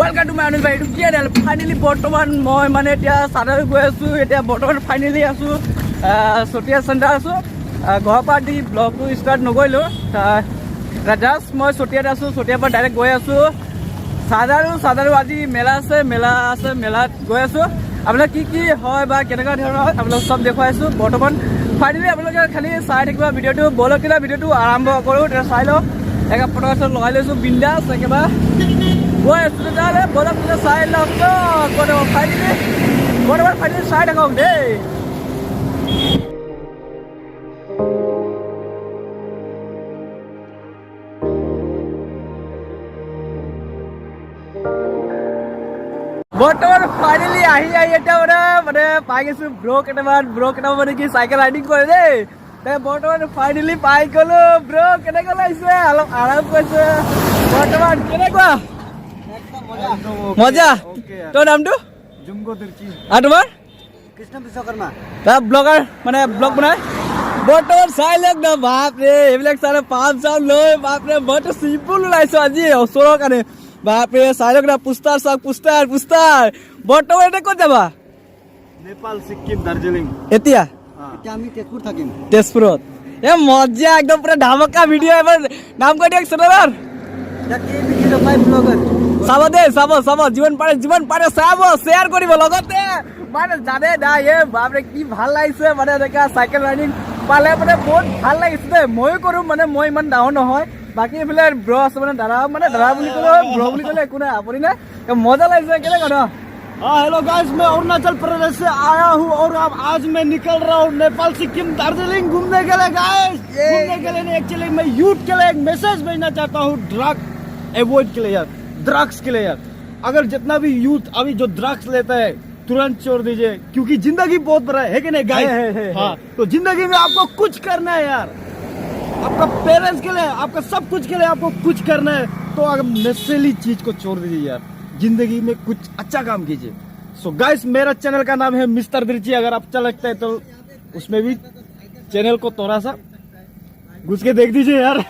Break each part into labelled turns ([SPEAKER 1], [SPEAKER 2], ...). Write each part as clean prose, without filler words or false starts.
[SPEAKER 1] Welcome to my YouTube channel. Finally, বৰ্তমান মই মানে এতিয়া চাদাৰ গৈ আছো এতিয়া বৰ্তমান ফাইনালি আছো সতিয়া চেণ্টাৰ আছো ঘৰৰ পৰা দি ব্লগটো ষ্টাৰ্ট নগৈলো জাষ্ট মই সতিয়াত আছো সতিয়াৰ পৰা ডাইৰেক্ট গৈ আছো চাদাৰো আজি মেলা আছে মেলাত গৈ আছো আপোনালোকে কি হয় বা কেনেকুৱা ধৰণৰ আপোনালোক চব দেখুৱাই আছো বৰ্তমান ফাইনালি আপোনালোকে খালি চাই থাকিব ভিডিঅ'টো বলকিলা ভিডিঅ'টো আৰম্ভ কৰোঁ তেতিয়া চাই লওক একে ফটো লগাই লৈছো বিন্দাছ একেবাৰে গৈ আছো তেতিয়াহ'লে বলক চাই লওক ফাইনেলি চাই থাকক দেই বৰ্তমান ফাইনেলি আহি এতিয়া মানে পাই গৈছো ব্ৰ কেইটামান মানে কি চাইকেল ৰাইডিং কৰে দেই বৰ্তমান ফাইনেলি পাই গ'লো ব্ৰ কেনেকুৱা লাগিছে অলপ আৰাম কৰিছে বৰ্তমান কেনেকুৱা মজা তোৰ নামটো আৰু তোমাৰ
[SPEAKER 2] কৃষ্ণ বিশ্বকৰ্মা
[SPEAKER 1] ব্লগাৰ মানে ব্লগ বনাই বৰ্তমান চাই লওক ন বাপৰে এইবিলাক চাই পাম চাম লৈ বাপৰে মইতো চিম্পুল ওলাইছো আজি ওচৰৰ কাৰণে বাপৰে চাই লওক না পুষ্টাৰ চাওক পুষ্টাৰ বৰ্তমান এতিয়া ক'ত যাবা
[SPEAKER 2] নেপাল ছিকিম দাৰ্জিলিং
[SPEAKER 1] এতিয়া
[SPEAKER 2] আমি তেজপুৰ থাকিম
[SPEAKER 1] তেজপুৰত এ মজা একদম পুৰা ধামাকা ভিডিঅ' এবাৰ নাম কৈ দিয়ক চেনেলৰ চাব দেই চাব যিমান পাৰে চাব শ্বেয়াৰ কৰিব লগতে মানে জানে না বাপৰে কি ভাল লাগিছে মানে এনেকা চাইকেল ৰাইডিং পালে মানে বহুত ভাল লাগিছে দেই ময়ো কৰোঁ মানে মই ইমান ডাঙৰ নহয় বাকী এইফালে ব্ৰ আছে মানে দাদা বুলি ক'লে ব্ৰ বুলি ক'লে একো নাই আপুনি নে মজা লাগিছে কেনেকুৱা ন
[SPEAKER 2] हेलो गाइस मैं अरुणाचल प्रदेश से आया हूँ और अब आज मैं निकल रहा हूँ नेपाल सिक्किम दार्जिलिंग घूमने के लिए गाइस घूमने के लिए एक्चुअली मैं यूथ के लिए एक मैसेज भेजना चाहता हूँ ड्रग अवॉइड के लिए यार ड्रग्स के लिए यार अगर जितना भी यूथ अभी जो ड्रग्स लेता है तुरंत छोड़ दीजिए क्योंकि जिंदगी बहुत बड़ा है कि नहीं गाइस हाँ तो जिंदगी में आपको कुछ करना है यार आपका पेरेंट्स के लिए आपका सब कुछ के लिए आपको कुछ करना है तो अगर नशीली चीज को छोड़ दीजिए यार जिंदगी में कुछ अच्छा काम कीजिए सो गाइस मेरा चैनल का नाम है मिस्टर दिर्ची अगर आप अच्छा लगता है तो उसमें भी चैनल को थोड़ा सा घुस के देख दीजिए यार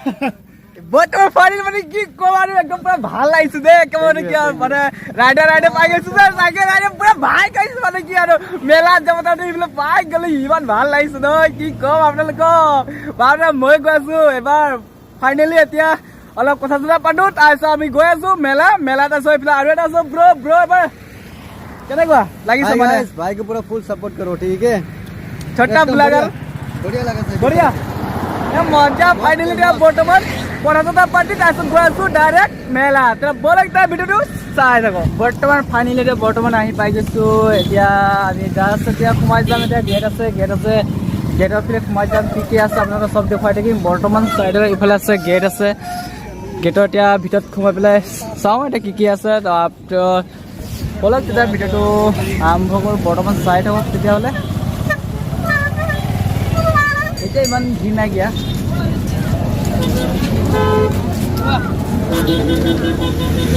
[SPEAKER 1] বৰ্তমান ফাইনেল মানে কি ক'ম আৰু একদম পুৰা ভাল লাগিছে দেই একেবাৰে কি আৰু মানে ৰাইডাৰ পাই গৈছো যে চাইকেল ৰাইডাৰ পুৰা ভাই গৈছো মানে কি আৰু মেলাত যাব তাতে এইবিলাক পাই গ'লে ইমান ভাল লাগিছে নহয় কি ক'ম আপোনালোকক বাৰে মই গৈ আছো এবাৰ ফাইনেলি এতিয়া অলপ কথা চথা পাতো তাৰপিছত আমি গৈ আছো মেলাত আছো এইফালে আৰু এটা আছো ব্ৰ এবাৰ কেনেকুৱা লাগিছে মানে
[SPEAKER 2] भाई को पूरा फुल सपोर्ट करो ठीक है
[SPEAKER 1] छोटा ब्लॉगर
[SPEAKER 2] बढ़िया लगा
[SPEAKER 1] बढ़िया মজা ফাইনেলি এতিয়া বৰ্তমান কথা চথা পাতি তাৰপিছত গৈ আছো ডাইৰেক্ট মেলা বলক তাৰ ভিডিঅ'টো চাই থাকক বৰ্তমান ফাইনেলি এতিয়া বৰ্তমান আহি পাই গৈছো এতিয়া আমি জাষ্ট এতিয়া সোমাই যাম এতিয়া গেট আছে গেটৰ ফালে সোমাই যাম কি আছে আপোনালোকে চব দেখুৱাই থাকিম বৰ্তমান চাইডৰ ইফালে আছে গেটৰ এতিয়া ভিতৰত সোমাই পেলাই চাওঁ এতিয়া কি আছে তাৰপিছত বলক তেতিয়া ভিডিঅ'টো আৰম্ভ কৰোঁ বৰ্তমান চাই থাকক তেতিয়াহ'লে এতিয়া ইমান ভিৰ নাইকিয়া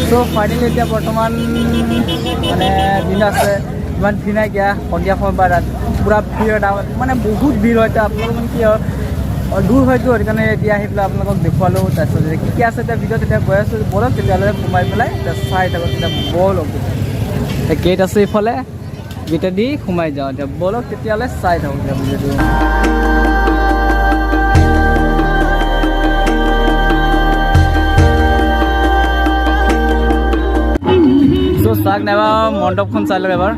[SPEAKER 1] চ' ফাইনেলি এতিয়া বৰ্তমান মানে দিন আছে ইমান ভিৰ নাইকিয়া সন্ধিয়া সময় বা ৰাতি পূৰা ভিৰ মানে বহুত ভিৰ হয় এতিয়া আপোনালোক মানে কি হয় দূৰ হয়তো সেইকাৰণে এতিয়া আহি পেলাই আপোনালোকক দেখুৱালোঁ তাৰপিছত কি আছে এতিয়া ভিডিঅ'ত এতিয়া গৈ আছোঁ বলক তেতিয়াহ'লে সোমাই পেলাই এতিয়া চাই থাকক তেতিয়া বলক এতিয়া গেট আছে ইফালে গেটেদি সোমাই যাওঁ এতিয়া বলক তেতিয়াহ'লে চাই থাকক এতিয়া ভিডিঅ'টো চাওক নাইবা মণ্ডপখন চাই লওক এবাৰ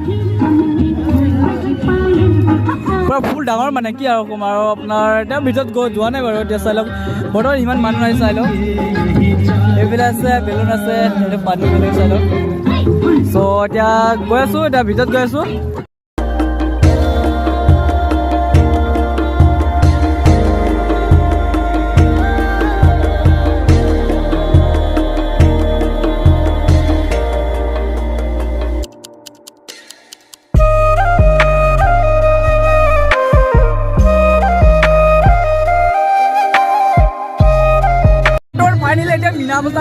[SPEAKER 1] পুৰা ফুল ডাঙৰ মানে কি আৰু ক'ম আৰু আপোনাৰ এতিয়া ভিতৰত যোৱা নাই বাৰু এতিয়া চাই লওক বৰ্তমান ইমান মানুহ আহি চাই লওক এইবিলাক আছে বেলুন আছে পানী বেলুন চাই লওক চ' এতিয়া গৈ আছোঁ এতিয়া ভিতৰত গৈ আছোঁ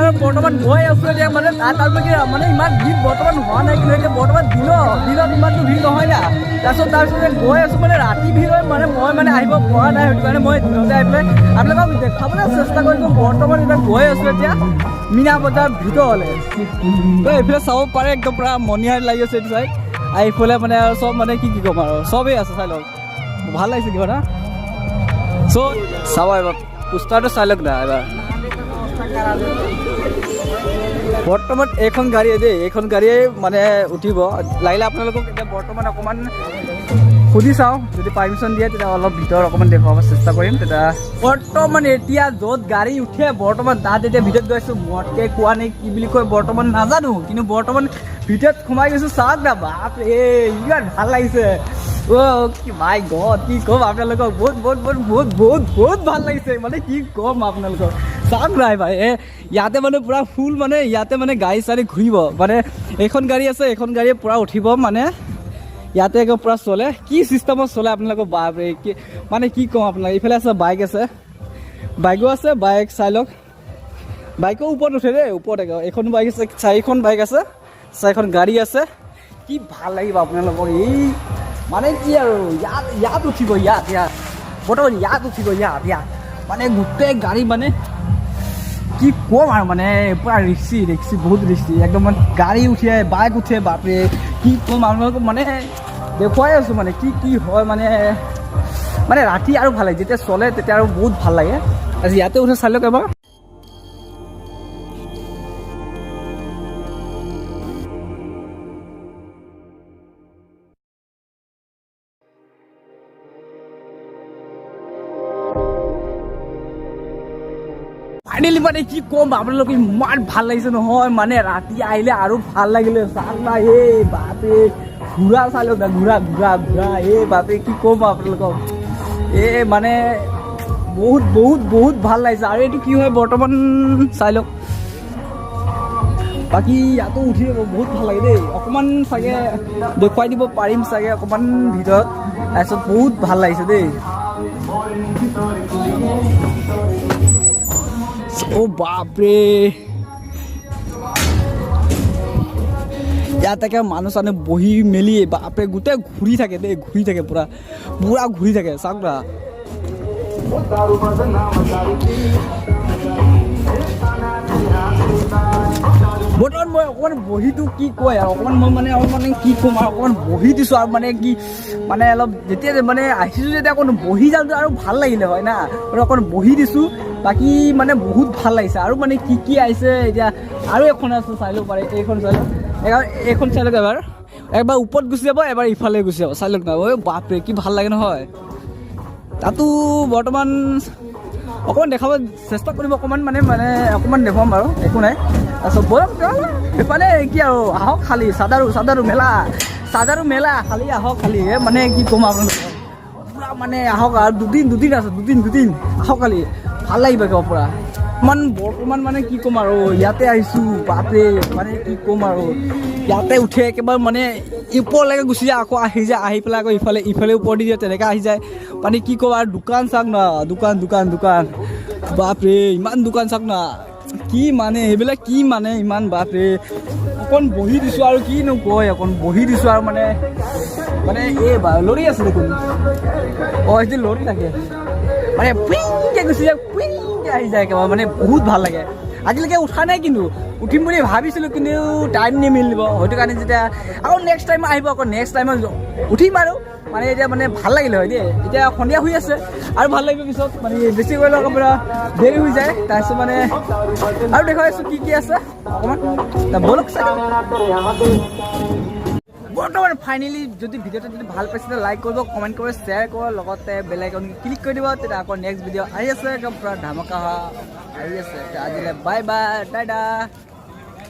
[SPEAKER 1] আৰু বৰ্তমান গৈ আছোঁ এতিয়া মানে তাৰপিছত মানে ইমান ভিৰ বৰ্তমান হোৱা নাই কিন্তু এতিয়া বৰ্তমান দিনত ইমানটো ভিৰ নহয় না তাৰপিছত গৈ আছোঁ মানে ৰাতি ভিৰ হয় মানে মই মানে আহিব পৰা নাই সেইটো কাৰণে মই দিনতে আহি পেলাই আপোনালোকক দেখাবলৈ চেষ্টা কৰিছোঁ বৰ্তমান এতিয়া গৈ আছোঁ এতিয়া মীনা বজাৰ ভিতৰলৈ তো এইফালে চাব পাৰে একদম পূৰা মনিহাৰি লাগি আছে এইটো চাই আৰু এইফালে মানে আৰু চব মানে কি ক'ম আৰু চবেই আছে চাই লওক ভাল লাগিছে কিবা না চ' চাব এবাৰ পোষ্টাৰটো চাই লওক না এবাৰ বৰ্তমান এইখন গাড়ীয়ে দেই এইখন গাড়ীয়ে মানে উঠিব লাগিলে আপোনালোকক এতিয়া বৰ্তমান অকণমান সুধি চাওঁ যদি পাৰ্মিশ্যন দিয়ে তেতিয়া অলপ ভিতৰত অকণমান দেখুৱাব চেষ্টা কৰিম তেতিয়া বৰ্তমান এতিয়া য'ত গাড়ী উঠে বৰ্তমান তাত এতিয়া ভিতৰত গৈছোঁ মদকে কোৱা নে কি বুলি কয় বৰ্তমান নাজানো কিন্তু বৰ্তমান ভিতৰত সোমাই গৈছোঁ চাওক না বাপ ইমান ভাল লাগিছে কি মাই গড কি ক'ম আপোনালোকক বহুত ভাল লাগিছে মানে কি ক'ম আপোনালোকক চাওক নাই ভাই ইয়াতে মানে পূৰা ফুল মানে ইয়াতে মানে গাড়ী চাড়ী ঘূৰিব মানে এইখন গাড়ী আছে এইখন গাড়ীয়ে পূৰা উঠিব মানে ইয়াতে একদম পূৰা চলে কি চিষ্টেমত চলে আপোনালোকক বাপৰে কি মানে কি ক'ম আপোনালোক এইফালে আছে বাইকো আছে বাইক চাই লওক বাইকৰ ওপৰত উঠে দেই ওপৰত এইখন বাইক আছে 4খন বাইক আছে 4খন গাড়ী আছে কি ভাল লাগিব আপোনালোকক এই মানে কি আৰু ইয়াত উঠিব ইয়াত বৰ্তমান ইয়াত উঠিব ইয়াত মানে গোটেই গাড়ী মানে কি ক'ম আৰু মানে পূৰা ৰিক্সি বহুত ৰিক্সি একদম মানে গাড়ী উঠে বাইক উঠে বাপৰে কি ক'ম আপোনালোকক মানে দেখুৱাই আছোঁ মানে কি হয় মানে ৰাতি আৰু ভাল লাগে যেতিয়া চলে তেতিয়া আৰু বহুত ভাল লাগে আজি ইয়াতে উঠে চাই লওক এবাৰ ফাইনেলি মানে কি ক'ম আপোনালোকে ইমান ভাল লাগিছে নহয় মানে ৰাতি আহিলে আৰু ভাল লাগিলে চাওক না এই বাপৰে ঘূৰা চাই লওক না ঘূৰা এই বাপৰে কি ক'ম আপোনালোকক এই মানে বহুত ভাল লাগিছে আৰু এইটো কি হয় বৰ্তমান চাই লওক বাকী ইয়াতো উঠি বহুত ভাল লাগে দেই অকণমান চাগে দেখুৱাই দিব পাৰিম চাগে অকণমান ভিতৰত তাৰপিছত বহুত ভাল লাগিছে দেই বাপৰে ইয়াতে মানুহ চানুহ বহি মেলি বাপৰে গোটেই ঘূৰি থাকে দেই পুৰা ঘূৰি থাকে চাওক না বৰ্তমান মই অকণমান বহিটো কি কয় আৰু অকণমান মই মানে কি ক'ম আৰু অকণমান বহি দিছোঁ আৰু মানে কি মানে অলপ যেতিয়া মানে আহিছোঁ যেতিয়া অকণ বহি যাওঁতে আৰু ভাল লাগিলে হয় না অকণ বহি দিছোঁ বাকী মানে বহুত ভাল লাগিছে আৰু মানে কি আহিছে এতিয়া আৰু এখন আছে চাই ল'ব পাৰে এইখন চাই লওক এইখন চাই লওক এবাৰ ওপৰত গুচি যাব এবাৰ ইফালে গুচি যাব চাই লওক না ঐ বাপৰে কি ভাল লাগে নহয় তাতো বৰ্তমান অকণমান দেখাব চেষ্টা কৰিব অকণমান মানে অকণমান দেখুৱাম বাৰু একো নাই তাৰপিছত বয়স মানে কি আৰু আহক খালি চাদাৰু মেলা খালি আহক খালি মানে কি ক'ম আপোনালোকক পূৰা মানে আহক আৰু দুদিন আছে দুদিন আহক খালি ভাল লাগিব একেবাৰে পূৰা বৰ্তমান মানে কি ক'ম আৰু ইয়াতে আহিছোঁ বাপৰে মানে কি ক'ম আৰু ইয়াতে উঠে একেবাৰে মানে ওপৰলৈকে গুচি যায় আকৌ আহি পেলাই আকৌ ইফালে ওপৰ দি দিয়ে তেনেকৈ আহি যায় মানে কি ক'ম আৰু দোকান চাওক না দোকান বাপৰে ইমান দোকান চাওক না কি মানে সেইবিলাক কি মানে ইমান বাপৰে অকণ বহি দিছোঁ আৰু কিনো কয় অকণ বহি দিছোঁ আৰু মানে এই লৰি আছে দেখোন সেইটো লৰি থাকে মানে পুইংকৈ গুচি যায় পুইংকৈ আহি যায় একেবাৰে মানে বহুত ভাল লাগে আজিলৈকে উঠা নাই কিন্তু উঠিম বুলি ভাবিছিলোঁ কিন্তু টাইম নিমিলিব সেইটো কাৰণে যেতিয়া আকৌ নেক্সট টাইম আহিব আকৌ নেক্সট টাইমত উঠিম আৰু মানে এতিয়া মানে ভাল লাগিলে হয় দেই এতিয়া সন্ধিয়া হৈ আছে আৰু ভাল লাগিব পিছত মানে বেছি কৰিলে আকৌ পূৰা দেৰি হৈ যায় তাৰপিছত মানে আৰু দেখুৱাই আছোঁ কি আছে অকণমান বলক বৰ্তমান ফাইনেলি যদি ভিডিঅ'টো যদি ভাল পাইছে লাইক কৰিব কমেণ্ট কৰিব শ্বেয়াৰ কৰিব লগতে বেল আইকন ক্লিক কৰি দিব তেতিয়া আকৌ নেক্সট ভিডিঅ' আহি আছে একদম পূৰা ধামাকা আহি আছে আজিলৈ বাই টাটা